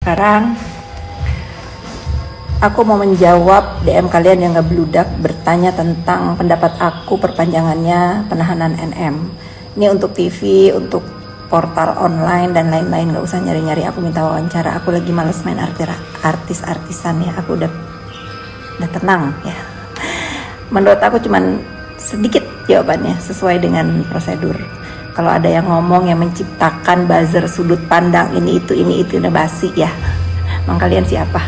Sekarang aku mau menjawab DM kalian yang gak bludak bertanya tentang pendapat aku perpanjangannya penahanan NM. Ini untuk TV, untuk portal online dan lain-lain, gak usah nyari-nyari aku minta wawancara. Aku lagi males main artis-artisan ya, aku udah tenang ya. Menurut aku cuman sedikit jawabannya sesuai dengan prosedur. Kalau ada yang ngomong yang menciptakan buzzer sudut pandang ini itu udah basi ya. Emang kalian siapa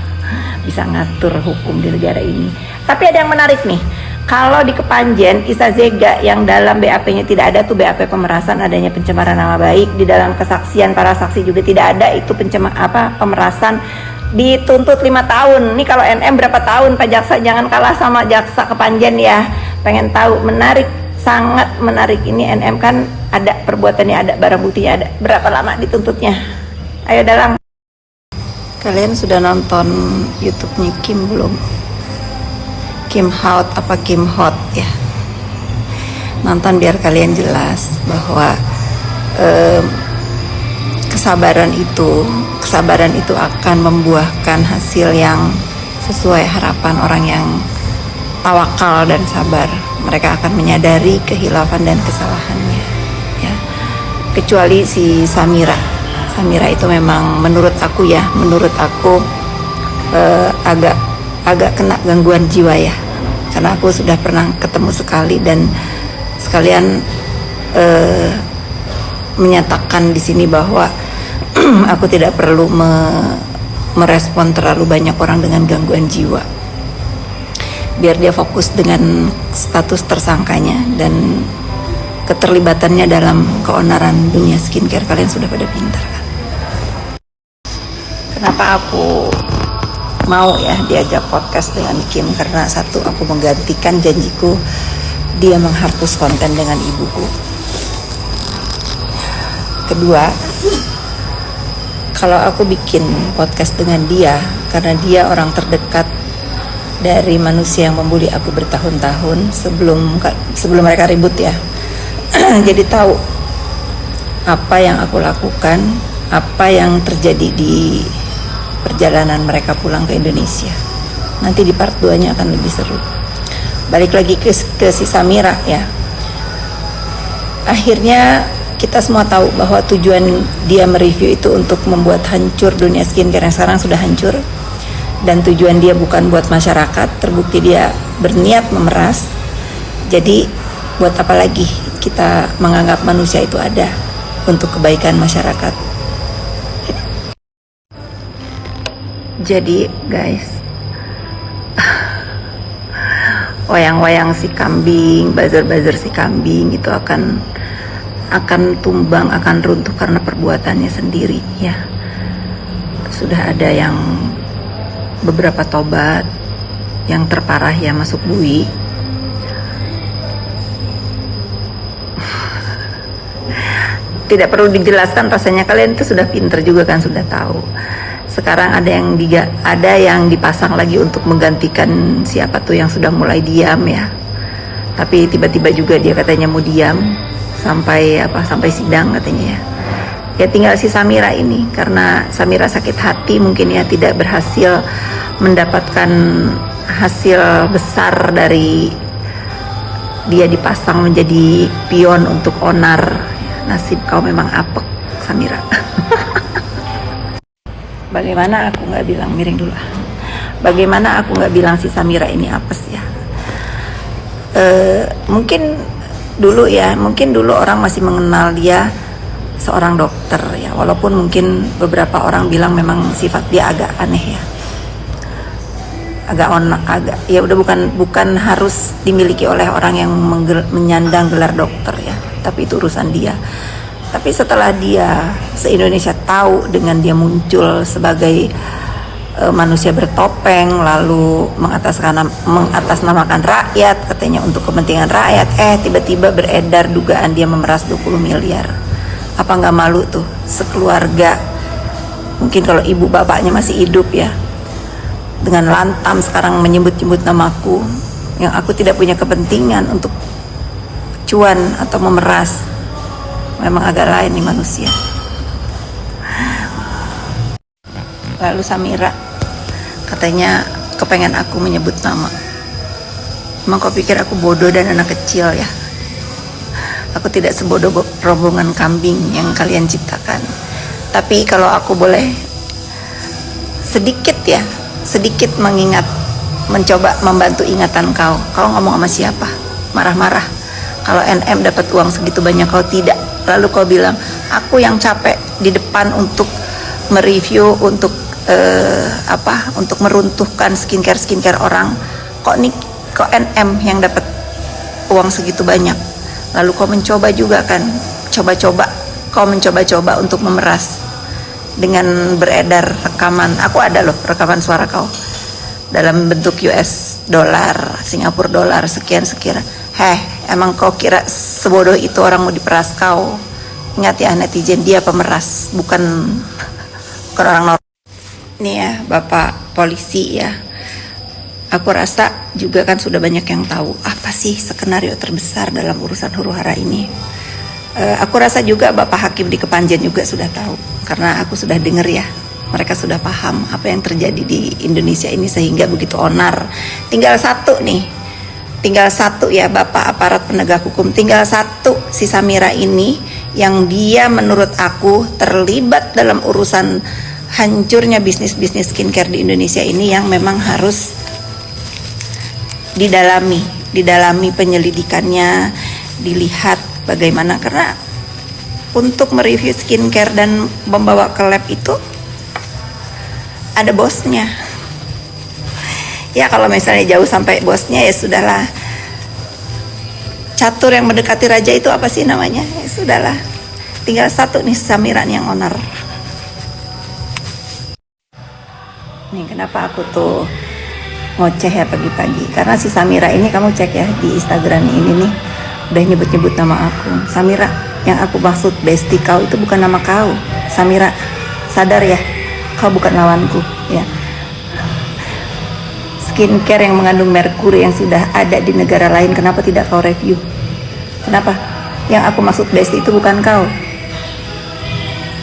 bisa ngatur hukum di negara ini? Tapi ada yang menarik nih. Kalau di Kepanjen Isa Zega yang dalam BAP-nya tidak ada tuh BAP pemerasan, adanya pencemaran nama baik, di dalam kesaksian para saksi juga tidak ada itu pemerasan, dituntut 5 tahun. Nih kalau NM berapa tahun Pak Jaksa? Jangan kalah sama Jaksa Kepanjen ya. Pengen tahu, menarik, sangat menarik. Ini NM kan ada perbuatannya, ada barang buktinya, ada. Berapa lama dituntutnya? Ayo Dalang. Kalian sudah nonton YouTube-nya Kim belum? Kim Hot apa Kim Hot ya? Nonton biar kalian jelas bahwa kesabaran itu akan membuahkan hasil yang sesuai harapan orang yang tawakal dan sabar. Mereka akan menyadari kehilafan dan kesalahannya ya. Kecuali si Samira itu memang menurut aku agak kena gangguan jiwa ya, karena aku sudah pernah ketemu sekali dan sekalian menyatakan di sini bahwa aku tidak perlu merespon terlalu banyak orang dengan gangguan jiwa, biar dia fokus dengan status tersangkanya dan keterlibatannya dalam keonaran dunia skincare. Kalian sudah pada pintar kan? Kenapa aku mau ya diajak podcast dengan Kim? Karena satu, aku menggantikan janjiku dia menghapus konten dengan ibuku. Kedua, kalau aku bikin podcast dengan dia, karena dia orang terdekat dari manusia yang membuli aku bertahun-tahun sebelum mereka ribut ya. Jadi tahu apa yang aku lakukan, apa yang terjadi di perjalanan mereka pulang ke Indonesia. Nanti di part 2-nya akan lebih seru. Balik lagi ke si Samira ya. Akhirnya kita semua tahu bahwa tujuan dia mereview itu untuk membuat hancur dunia skincare yang sekarang sudah hancur. Dan tujuan dia bukan buat masyarakat, terbukti dia berniat memeras. Jadi buat apa lagi kita menganggap manusia itu ada untuk kebaikan masyarakat? Jadi guys, wayang-wayang si kambing, buzzer-buzzer si kambing itu akan tumbang, akan runtuh karena perbuatannya sendiri ya. Sudah ada yang beberapa tobat, yang terparah ya masuk bui. Tidak perlu dijelaskan, rasanya kalian itu sudah pinter juga kan, sudah tahu. Sekarang ada yang dipasang lagi untuk menggantikan siapa tuh yang sudah mulai diam ya. Tapi tiba-tiba juga dia katanya mau diam sampai sidang katanya ya. Ya tinggal si Samira ini, karena Samira sakit hati mungkin ya, tidak berhasil mendapatkan hasil besar dari dia dipasang menjadi pion untuk onar. Nasib kau memang apek Samira. Bagaimana aku nggak bilang, miring dulu. Bagaimana aku nggak bilang si Samira ini apes ya? Mungkin dulu orang masih mengenal dia seorang dokter ya, walaupun mungkin beberapa orang bilang memang sifat dia agak aneh ya, agak ya udah bukan harus dimiliki oleh orang yang menyandang gelar dokter ya, tapi itu urusan dia. Tapi setelah dia se-Indonesia tahu dengan dia muncul sebagai manusia bertopeng, lalu mengatasnamakan rakyat, katanya untuk kepentingan rakyat, tiba-tiba beredar dugaan dia memeras 20 miliar. Apa nggak malu tuh sekeluarga? Mungkin kalau ibu bapaknya masih hidup ya, dengan lantam sekarang menyebut-nyebut namaku, yang aku tidak punya kepentingan untuk cuan atau memeras. Memang agak lain nih manusia. Lalu Samira katanya kepengen aku menyebut nama. Emang kau pikir aku bodoh dan anak kecil ya? Aku tidak sebodoh rombongan kambing yang kalian ciptakan. Tapi kalau aku boleh sedikit mencoba membantu ingatan kau ngomong sama siapa? Marah-marah kalau NM dapat uang segitu banyak, kau tidak. Lalu kau bilang aku yang capek di depan untuk mereview, untuk untuk meruntuhkan skincare orang. Kok NM yang dapat uang segitu banyak. Lalu kau mencoba juga kan, kau mencoba untuk memeras dengan beredar rekaman. Aku ada loh rekaman suara kau dalam bentuk US dollar, Singapura dollar, sekian. Emang kau kira sebodoh itu orang mau diperas kau? Ingat ya netizen, dia pemeras, bukan orang normal. Nih ya Bapak polisi ya, aku rasa juga kan sudah banyak yang tahu apa sih skenario terbesar dalam urusan huru-hara ini. Aku rasa juga Bapak Hakim di Kepanjen juga sudah tahu, karena aku sudah dengar ya, mereka sudah paham apa yang terjadi di Indonesia ini sehingga begitu onar. Tinggal satu ya Bapak aparat penegak hukum, tinggal satu si Samira ini yang dia menurut aku terlibat dalam urusan hancurnya bisnis skincare di Indonesia ini, yang memang harus didalami penyelidikannya, dilihat bagaimana, karena untuk mereview skincare dan membawa ke lab itu ada bosnya. Ya kalau misalnya jauh sampai bosnya ya sudahlah. Catur yang mendekati raja itu apa sih namanya? Ya sudahlah. Tinggal satu nih Samira yang onar. Nih kenapa aku tuh ngoceh ya pagi-pagi, karena si Samira ini, kamu cek ya di Instagram ini nih, udah nyebut-nyebut nama aku. Samira, yang aku maksud bestie kau itu bukan nama kau. Samira, sadar ya, kau bukan lawanku ya. Skincare yang mengandung merkuri yang sudah ada di negara lain, kenapa tidak kau review? Kenapa? Yang aku maksud bestie itu bukan kau.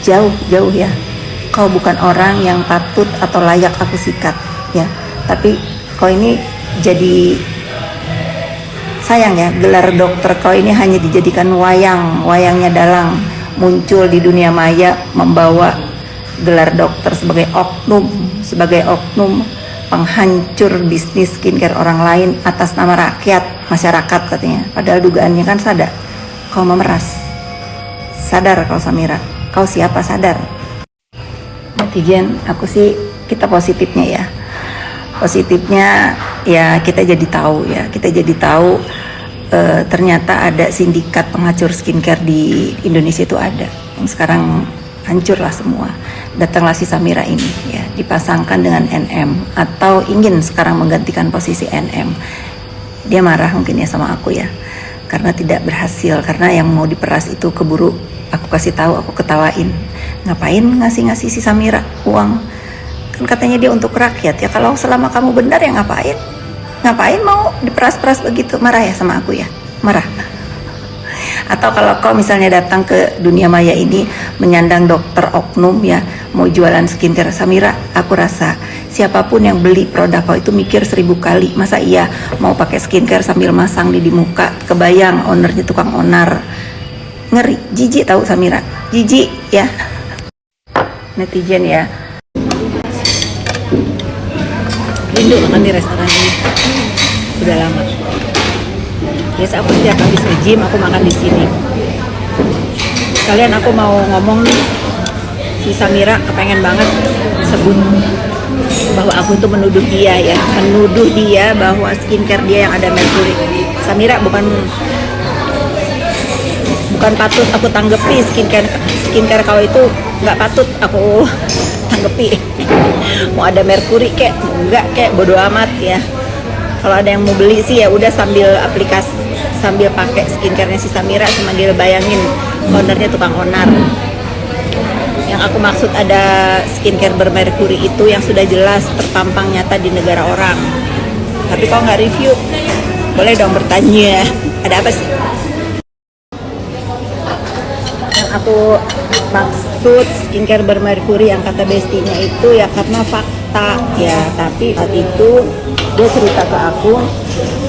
Jauh ya. Kau bukan orang yang patut atau layak aku sikat ya. Tapi kau ini jadi sayang ya, gelar dokter kau ini hanya dijadikan wayangnya dalang, muncul di dunia maya membawa gelar dokter sebagai oknum penghancur bisnis skincare orang lain atas nama masyarakat katanya. Padahal dugaannya kan sadar kau memeras. Sadar kau Samira, kau siapa sadar? Netizen, aku sih kita positifnya ya kita jadi tahu ternyata ada sindikat penghancur skincare di Indonesia itu ada, yang sekarang hancurlah semua. Datanglah si Samira ini ya, dipasangkan dengan NM atau ingin sekarang menggantikan posisi NM. Dia marah mungkin ya sama aku ya, karena tidak berhasil, karena yang mau diperas itu keburu aku kasih tahu, aku ketawain. Ngapain ngasih si Samira uang? Kan katanya dia untuk rakyat ya. Kalau selama kamu benar ya ngapain mau diperas-peras begitu? Marah ya sama aku ya? Marah. Atau kalau kau misalnya datang ke dunia maya ini menyandang dokter oknum ya, mau jualan skincare Samira, aku rasa siapapun yang beli produk kau itu mikir 1000 kali. Masa iya mau pakai skincare sambil masang di muka? Kebayang ownernya tukang onar. Ngeri, jijik tahu Samira, jijik ya. Netizen ya, rindu makan di restoran ini, udah lama. Biasa aku setiap habis nge-gym aku makan di sini. Kalian aku mau ngomong nih, si Samira kepengen banget sebut bahwa aku itu menuduh dia bahwa skincare dia yang ada merkuri. Samira bukan patut aku tanggepi skincare kau itu, nggak patut aku tanggepi. Mau ada merkuri kek enggak kek bodo amat ya. Kalau ada yang mau beli sih ya udah sambil pakai skincare-nya si Samira, sambil bayangin ownernya tukang onar. Yang aku maksud ada skincare bermerkuri itu yang sudah jelas terpampang nyata di negara orang. Tapi kau nggak review, boleh dong bertanya, ada apa sih? Yang aku maksud skincare bermerkuri yang kata bestinya itu ya karena fakta ya, tapi saat itu dia cerita ke aku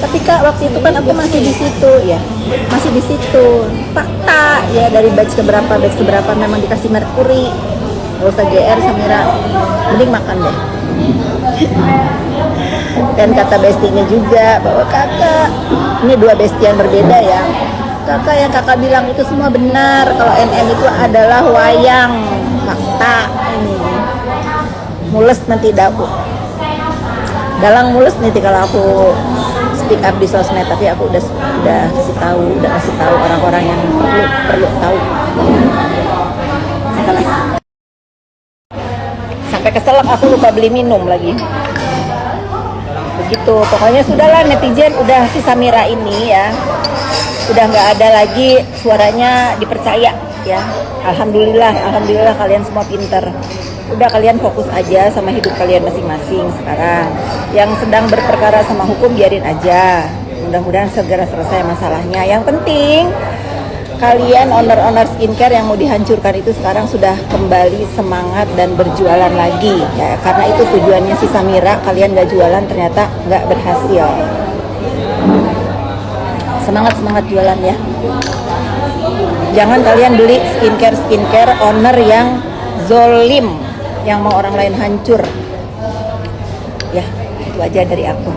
ketika waktu itu kan aku masih di situ ya, masih di situ fakta ya, dari batch keberapa memang dikasih merkuri. Gak usah GR Samira, mending makan deh. Dan kata bestinya juga bahwa kakak, ini dua besti yang berbeda ya, kakak yang kakak bilang itu semua benar, kalau NM itu adalah wayang, fakta. Ini mules nanti dalang mules nanti kalau aku speak up di sosmed, tapi aku udah kasih tahu orang-orang yang perlu tahu. Sampai keselak aku lupa beli minum lagi. Begitu, pokoknya sudahlah netizen, udah si Samira ini ya udah nggak ada lagi suaranya dipercaya ya. Alhamdulillah kalian semua pinter. Udah kalian fokus aja sama hidup kalian masing-masing sekarang. Yang sedang berperkara sama hukum biarin aja. Mudah-mudahan segera selesai masalahnya. Yang penting kalian owner skincare yang mau dihancurkan itu sekarang sudah kembali semangat dan berjualan lagi ya, karena itu tujuannya si Samira. Kalian gak jualan ternyata gak berhasil. Semangat jualan ya. Jangan kalian beli skincare owner yang zolim, yang mau orang lain hancur ya. Itu aja dari aku.